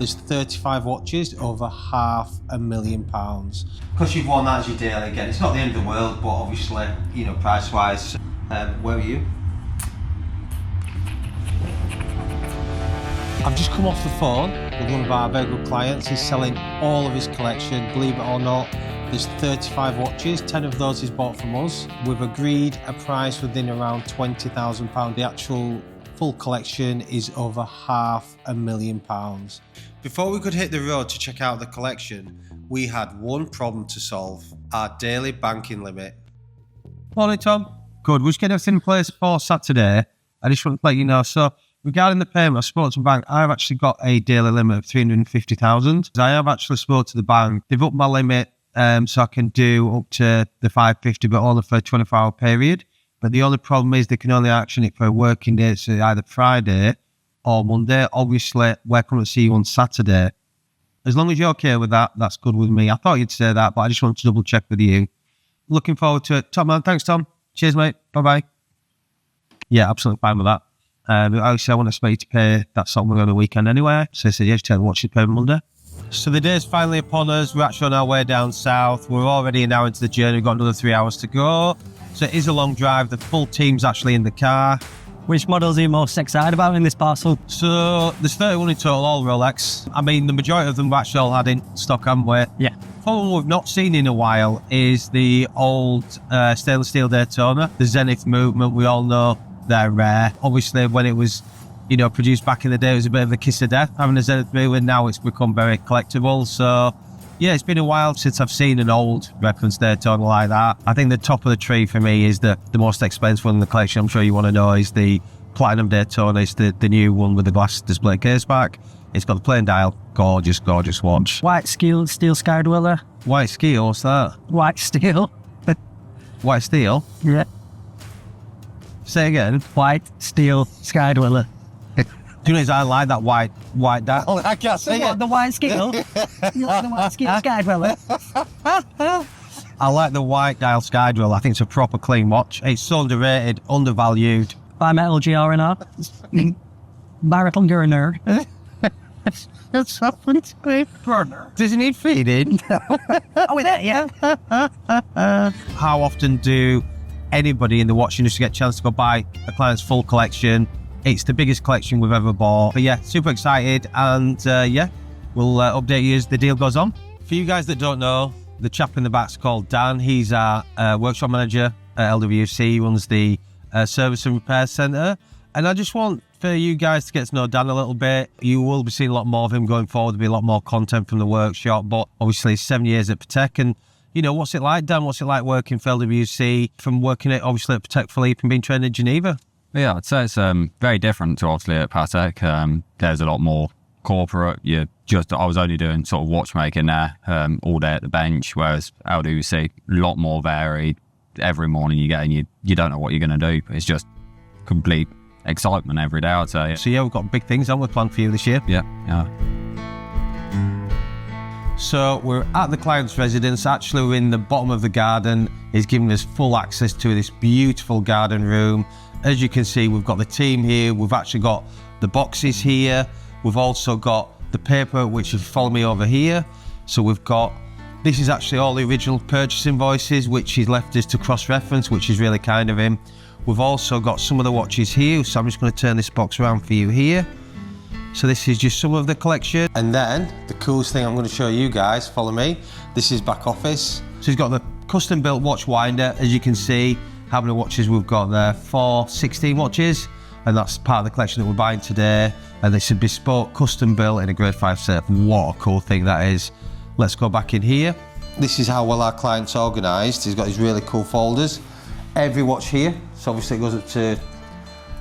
There's 35 watches over £500,000. Because you've won that as your daily, again, it's not the end of the world, but obviously, you know, price-wise, where are you? I've just come off the phone with one of our very good clients. He's selling all of his collection. Believe it or not, there's 35 watches, 10 of those he's bought from us. We've agreed a price within around £20,000. The actual full collection is over £500,000. Before we could hit the road to check out the collection, we had one problem to solve: our daily banking limit. Morning, Tom. Good. We're just getting everything in place for Saturday. I just want to let you know. So, regarding the payment, I spoke to the bank. I've actually got a daily limit of 350,000. I have actually spoke to the bank. They've upped my limit so I can do up to the 550, but only for a 24-hour period. But the only problem is they can only action it for a working day, so either Friday or Monday. Obviously, we're coming to see you on Saturday. As long as you're okay with that, that's good with me. I thought you'd say that, but I just want to double check with you. Looking forward to it. Top man, thanks, Tom. Cheers, mate. Bye-bye. Yeah, absolutely fine with that. Obviously, I want to expect you to pay that something on the weekend anyway. So I said, yeah, just tell me what you pay Monday. So the day's finally upon us. We're actually on our way down south. We're already an hour into the journey. We've got another 3 hours to go. So it is a long drive. The full team's actually in the car. Which models are you most excited about in this parcel? So there's 31 in total, all Rolex. I mean, the majority of them we've actually all had in stock, haven't we? Yeah. One we've not seen in a while is the old stainless steel Daytona, the Zenith movement. We all know they're rare. Obviously, when it was, you know, produced back in the day, it was a bit of a kiss of death having a Zenith movement. Now it's become very collectible. So yeah, it's been a while since I've seen an old reference Daytona like that. I think the top of the tree for me is the most expensive one in the collection. I'm sure you want to know is the Platinum Daytona. It's the new one with the glass display case back. It's got the plain dial. Gorgeous, gorgeous watch. White steel Sky Dweller. White steel, what's that? White steel. White steel? Yeah. Say again. White steel Sky Dweller. Do you know, I like that white dial. I can't say it. The white steel? You like the white steel Sky Dweller? I like the white dial Sky Dweller. I think it's a proper clean watch. It's so underrated, undervalued. Bimetal GR&R. Marathon Gurner. That's something to burner. Does it need feeding? Oh, with it, yeah. How often do anybody in the watch industry get a chance to go buy a client's full collection? It's the biggest collection we've ever bought. But yeah, super excited, and yeah, we'll update you as the deal goes on. For you guys that don't know, the chap in the back's called Dan. He's our workshop manager at LWC. He runs the service and repair centre. And I just want for you guys to get to know Dan a little bit. You will be seeing a lot more of him going forward. There'll be a lot more content from the workshop. But obviously 7 years at Patek, and you know, what's it like, Dan? What's it like working for LWC from working at obviously at Patek Philippe and being trained in Geneva? Yeah, I'd say it's very different to obviously at Patek. There's a lot more corporate. I was only doing sort of watchmaking there all day at the bench, whereas LWC, a lot more varied. Every morning you get in, you don't know what you're going to do. It's just complete excitement every day, I'd say. So yeah, we've got big things on we planned for you this year. Yeah. So we're at the client's residence. Actually, we're in the bottom of the garden. He's giving us full access to this beautiful garden room. As you can see, we've got the team here. We've actually got the boxes here. We've also got the paper, which if you follow me over here. So we've got, this is actually all the original purchase invoices, which he's left us to cross-reference, which is really kind of him. We've also got some of the watches here. So I'm just going to turn this box around for you here. So this is just some of the collection. And then the coolest thing I'm going to show you guys, follow me. This is back office. So he's got the custom built watch winder. As you can see, how many watches we've got there? 16 watches. And that's part of the collection that we're buying today. And it's a bespoke, custom built in a grade 5 safe. What a cool thing that is. Let's go back in here. This is how well our client's organised. He's got his really cool folders. Every watch here, so obviously it goes up to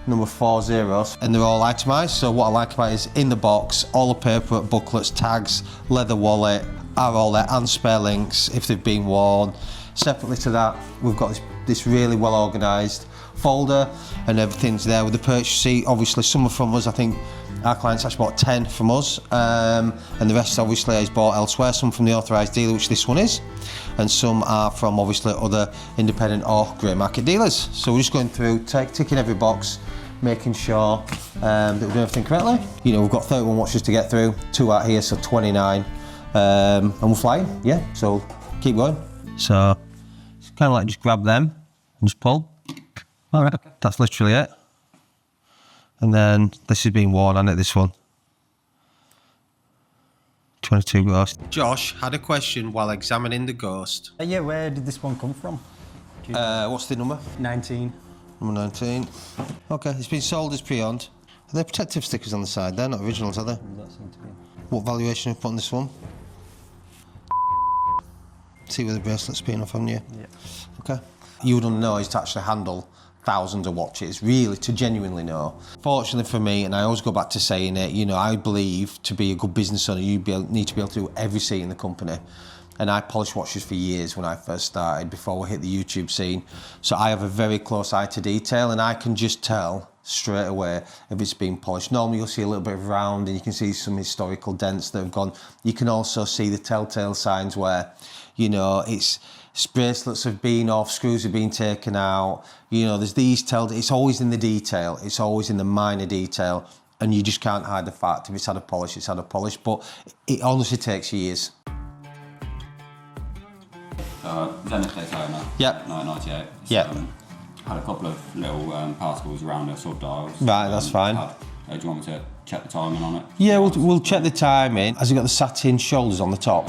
number 40, and they're all itemised. So what I like about it is in the box, all the paper, booklets, tags, leather wallet are all there, and spare links if they've been worn. Separately to that, we've got this really well organised folder, and everything's there with the purchase receipt. Obviously some are from us. I think our clients actually bought 10 from us, and the rest obviously is bought elsewhere, some from the authorised dealer, which this one is, and some are from obviously other independent or grey market dealers. So we're just going through, ticking every box, making sure that we're doing everything correctly. You know, we've got 31 watches to get through, 2 out here, so 29, and we're flying, yeah, so keep going. So, it's kind of like just grab them and just pull. All right. That's literally it. And then this is being worn on it, this one. 22 ghost. Josh had a question while examining the ghost. Yeah, where did this one come from? What's the number? 19. Number 19. Okay, it's been sold as pre-owned. Are there protective stickers on the side? They're not originals, are they? That seemed to be. What valuation have you put on this one? See where the bracelet's been off on you? Yeah. Okay. You wouldn't know is to actually handle thousands of watches, really, to genuinely know. Fortunately for me, and I always go back to saying it, you know, I believe to be a good business owner, you need to be able to do every seat in the company. And I polished watches for years when I first started, before we hit the YouTube scene. So I have a very close eye to detail, and I can just tell straight away if it's been polished. Normally you'll see a little bit of round, and you can see some historical dents that have gone. You can also see the telltale signs where, you know, bracelets have been off, screws have been taken out. You know, there's these it's always in the detail. It's always in the minor detail, and you just can't hide the fact if it's had a polish, it's had a polish. But it honestly takes years. Zenith Daytona. Yep. 1998. Yep. Had a couple of little particles around the subdials. Right, that's fine. Do you want me to check the timing on it? Yeah, we'll check the timing. Has it got the satin shoulders on the top?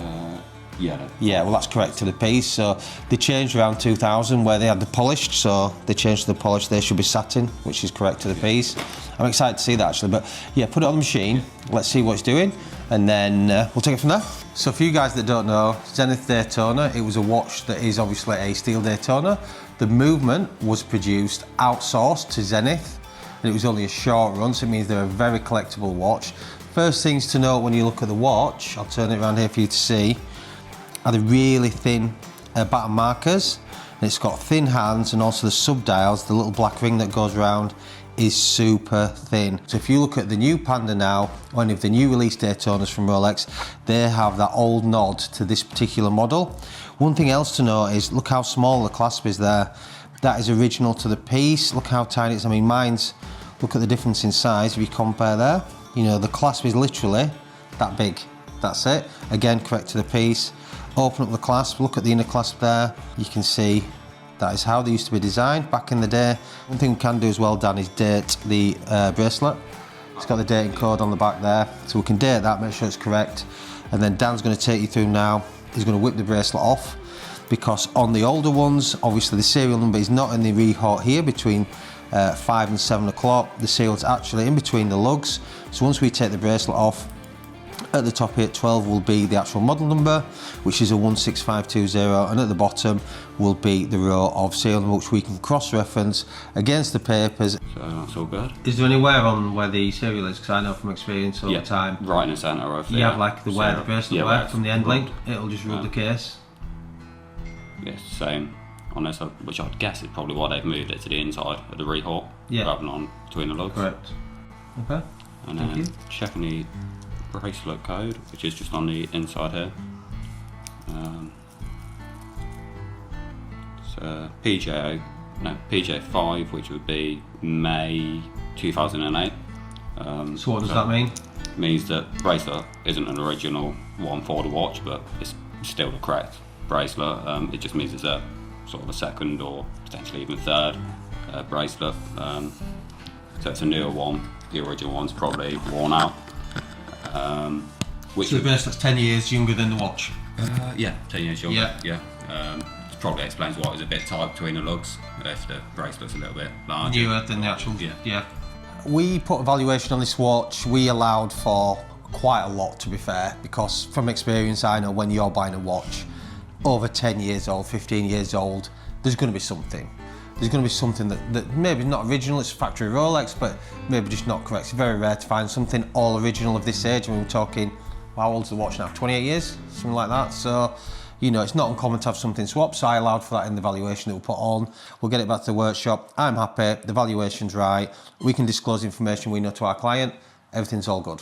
Yeah. Yeah, well, that's correct to the piece. So they changed around 2000 where they had the polished, so they changed to the polished. They should be satin, which is correct to the piece. I'm excited to see that actually, but yeah, put it on the machine. Let's see what it's doing, and then we'll take it from there. So for you guys that don't know, Zenith Daytona, it was a watch that is obviously a steel Daytona. The movement was produced outsourced to Zenith, and it was only a short run, so it means they're a very collectible watch. First things to note when you look at the watch, I'll turn it around here for you to see, are the really thin baton markers. And it's got thin hands, and also the subdials, the little black ring that goes around, is super thin. So if you look at the new Panda now, or any of the new release Daytonas from Rolex, they have that old nod to this particular model. One thing else to note is, look how small the clasp is there. That is original to the piece. Look how tiny it is. I mean, look at the difference in size if you compare there. You know, the clasp is literally that big. That's it. Again, correct to the piece. Open up the clasp, look at the inner clasp there. You can see that is how they used to be designed back in the day. One thing we can do as well, Dan, is date the bracelet. It's got the dating code on the back there, so we can date that, make sure it's correct. And then Dan's going to take you through now. He's going to whip the bracelet off, because on the older ones, obviously the serial number is not in the rehaut here between 5 and 7 o'clock. The serial's actually in between the lugs. So once we take the bracelet off, at the top here at 12 will be the actual model number, which is a 16520, and at the bottom will be the row of serial number, which we can cross-reference against the papers. So that's all good. Is there any wear on where the serial is? Because I know from experience all the time. Right in the centre of You have like the wear, the bracelet wear from the end link, it'll just rub the case. Yes, same on this, which I'd guess is probably why they've moved it to the inside of the rehaut, rather than on between the lugs. Correct. Okay. And Thank then you. checking the bracelet code, which is just on the inside here. So PJ5, which would be May 2008. So what does that mean? Means that bracelet isn't an original one for the watch, but it's still the correct bracelet. It just means it's a sort of a second or potentially even third bracelet. So it's a newer one. The original one's probably worn out. So the bracelet's 10 years younger than the watch? Yeah, 10 years younger. Yeah. It probably explains why it was a bit tight between the lugs, if the bracelet's a little bit larger. Newer than the actual, yeah. We put a valuation on this watch. We allowed for quite a lot, to be fair, because from experience I know when you're buying a watch over 10 years old, 15 years old, there's going to be something. There's going to be something that maybe not original, it's factory Rolex, but maybe just not correct. It's very rare to find something all original of this age. I mean, we're talking, how old's the watch now? 28 years? Something like that. So, you know, it's not uncommon to have something swapped, so I allowed for that in the valuation that we put on. We'll get it back to the workshop. I'm happy, the valuation's right. We can disclose information we know to our client. Everything's all good.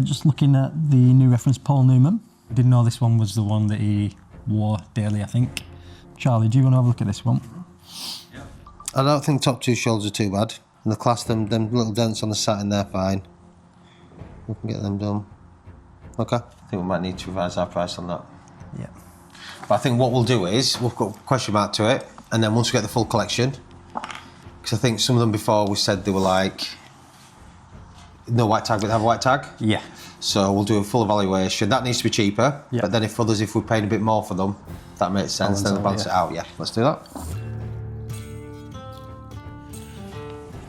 Just looking at the new reference, Paul Newman. I didn't know this one was the one that he wore daily, I think. Charlie, do you want to have a look at this one? I don't think top two shoulders are too bad. And the class, them little dents on the satin, they're fine. We can get them done. Okay. I think we might need to revise our price on that. Yeah. But I think what we'll do is, we'll put a question mark to it, and then once we get the full collection, because I think some of them before we said they were like, no white tag, but they have a white tag. Yeah. So we'll do a full evaluation. That needs to be cheaper, Yeah. but then if we're paying a bit more for them, that makes sense, then we'll balance it out. Yeah, let's do that.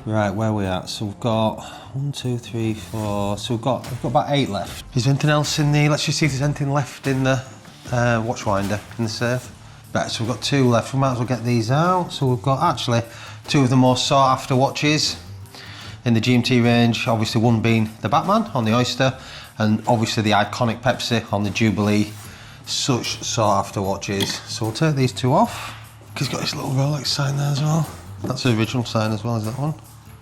Right, where are we at? So we've got 1, 2, 3, 4. So we've got about 8 left. Is there anything else in the? Let's just see if there's anything left in the watch winder in the safe. Right, so we've got 2 left. We might as well get these out. So we've got actually 2 of the most sought after watches in the GMT range. Obviously, one being the Batman on the Oyster, and obviously the iconic Pepsi on the Jubilee. Such sought after watches. So we'll take these 2 off. He's got his little Rolex sign there as well. That's the original sign as well, is that one?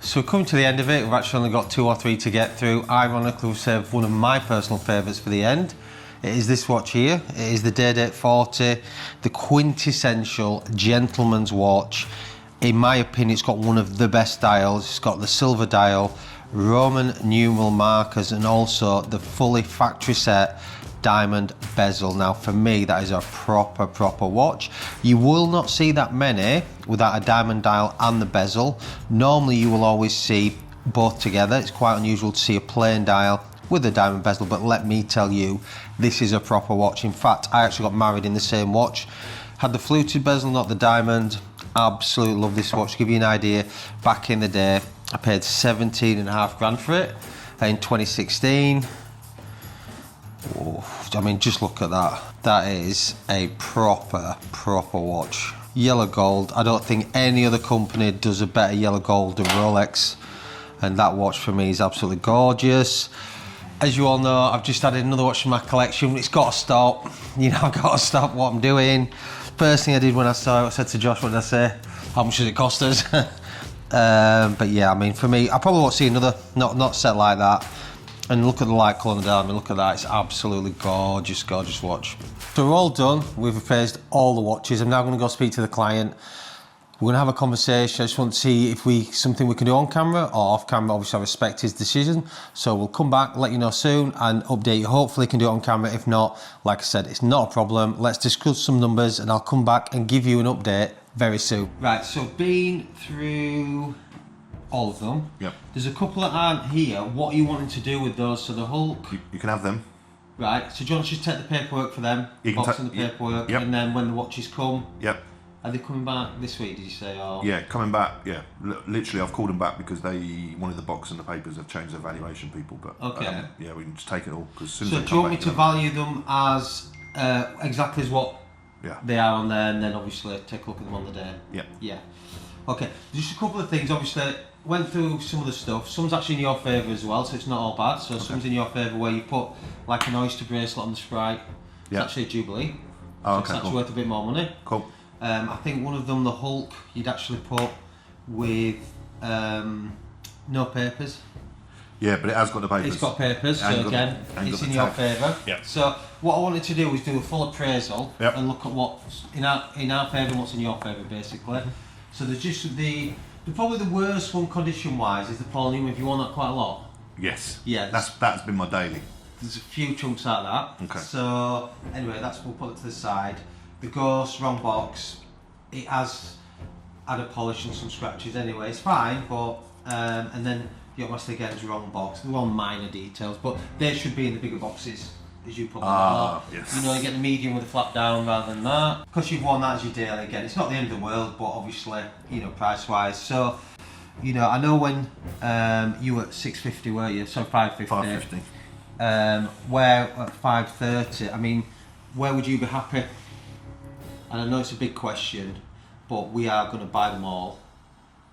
So we're coming to the end of it. We've actually only got 2 or 3 to get through. Ironically, we've saved one of my personal favourites for the end. It is this watch here. It is the Day-Date 40, the quintessential gentleman's watch. In my opinion, it's got one of the best dials. It's got the silver dial, Roman numeral markers, and also the fully factory set diamond bezel. Now for me, that is a proper watch. You will not see that many without a diamond dial and the bezel. Normally you will always see both together. It's quite unusual to see a plain dial with a diamond bezel, but let me tell you, this is a proper watch. In fact, I actually got married in the same watch. Had the fluted bezel, not the diamond. Absolutely love this watch. To give you an idea, back in the day, I paid 17.5 grand for it in 2016. Oh, I mean, just look at that. That is a proper watch. Yellow gold. I don't think any other company does a better yellow gold than Rolex. And that watch for me is absolutely gorgeous. As you all know, I've just added another watch to my collection. It's got to stop. You know, I've got to stop what I'm doing. First thing I did when I saw it, I said to Josh, what did I say? How much does it cost us? But yeah, I mean, for me, I probably won't see another not set like that. And look at the light colour on the dial. I mean, look at that. It's absolutely gorgeous watch. So we're all done. We've appraised all the watches. I'm now going to go speak to the client. We're going to have a conversation. I just want to see if something we can do on camera or off camera. Obviously, I respect his decision. So we'll come back, let you know soon, and update you. Hopefully, can do it on camera. If not, like I said, it's not a problem. Let's discuss some numbers, and I'll come back and give you an update very soon. Right. So been through all of them. Yep. There's a couple that aren't here. What are you wanting to do with those? So the Hulk. You can have them. Right. So do you want to just take the paperwork for them? You can box and the paperwork, yep. and then when the watches come. Yep. Are they coming back this week, did you say? Or? Yeah, coming back, yeah. Literally, I've called them back because they wanted the box and the papers have changed their valuation, people. But okay. Yeah, we can just take it all. Cause as soon so as do you want me to value them as exactly as what they are on there, and then obviously take a look at them on the day? Yeah. Yeah. Okay, just a couple of things. Obviously, went through some of the stuff. Some's actually in your favour as well, so it's not all bad. So some's in your favour where you put like an oyster bracelet on the Sprite. It's actually a Jubilee. Oh, so it's actually worth a bit more money. Cool. I think one of them, the Hulk, you'd actually put with no papers. Yeah, but it has got the papers. It's got papers, so again, it's in your favour. Yeah. So what I wanted to do was do a full appraisal and look at what's in our favour and what's in your favour, basically. So there's just probably the worst one condition-wise is the polonium. If you want that quite a lot. Yes. Yeah. That's been my daily. There's a few chunks out of that. Okay. So anyway, we'll put it to the side. The Ghost, wrong box. It has had a polish and some scratches anyway. It's fine, but and then the Master again's wrong box. They're all minor details, but they should be in the bigger boxes, as you probably know. Yes. You know, you get the medium with the flap down rather than that. Because you've worn that as your daily again, it's not the end of the world, but obviously, you know, price-wise. So, you know, I know when you were at 650, were you? So 550. 550. Where at 530, I mean, where would you be happy? And I know it's a big question, but we are going to buy them all,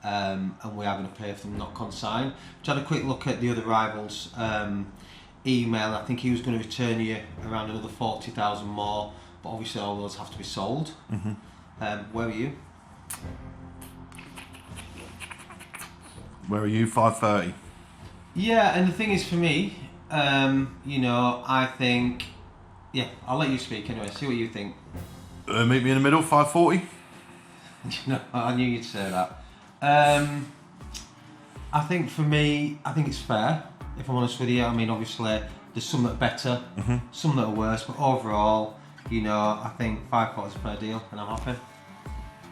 and we are going to pay for them, not consign. Just had a quick look at the other rivals' email. I think he was going to return you around another 40,000 more, but obviously all those have to be sold. Where are you? Where are you? 530. Yeah, and the thing is for me, you know, I think, I'll let you speak anyway, see what you think. Meet me in the middle, 540. No, I knew you'd say that. I think for me, I think it's fair, if I'm honest with you. I mean, obviously, there's some that are better, some that are worse, but overall, you know, I think 5 quarters per deal, and I'm happy.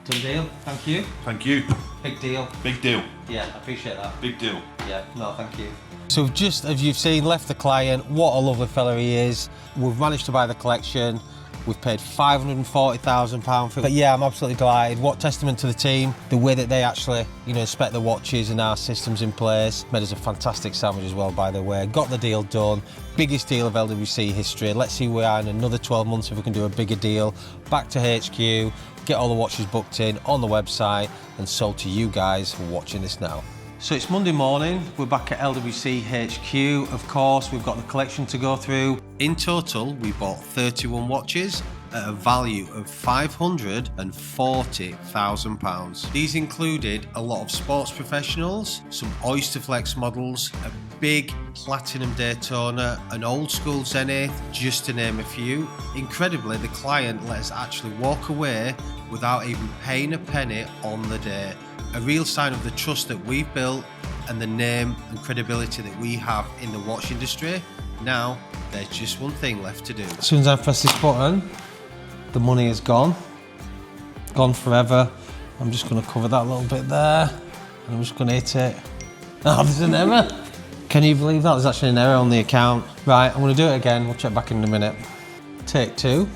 Done deal, thank you. Thank you. Big deal. Big deal. Yeah, I appreciate that. Big deal. Yeah, no, thank you. So we've just, as you've seen, left the client. What a lovely fella he is. We've managed to buy the collection. We've paid £540,000 for it. But yeah, I'm absolutely delighted. What testament to the team, the way that they actually, you know, inspect the watches and our systems in place. Made us a fantastic sandwich as well, by the way. Got the deal done. Biggest deal of LWC history. Let's see where we are in another 12 months if we can do a bigger deal. Back to HQ, get all the watches booked in on the website and sold to you guys who are watching this now. So it's Monday morning, we're back at LWC HQ. Of course, we've got the collection to go through. In total, we bought 31 watches at a value of £540,000. These included a lot of sports professionals, some Oyster Flex models, a big platinum Daytona, an old school Zenith, just to name a few. Incredibly, the client let us actually walk away without even paying a penny on the day. A real sign of the trust that we've built and the name and credibility that we have in the watch industry. Now, there's just one thing left to do. As soon as I press this button, the money is gone forever. I'm just going to cover that little bit there, and I'm just going to hit it. Oh, there's an error. Can you believe that? There's actually an error on the account. Right, I'm going to do it again. We'll check back in a minute. Take 2.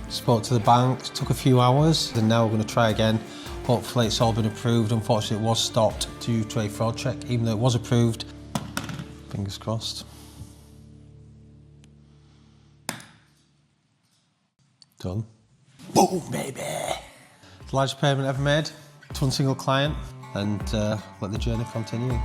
Spoke to the bank, took a few hours, and now we're going to try again. Hopefully it's all been approved. Unfortunately, it was stopped due to a fraud check, even though it was approved. Fingers crossed. Done. Boom, baby. The largest payment ever made to one single client, and let the journey continue.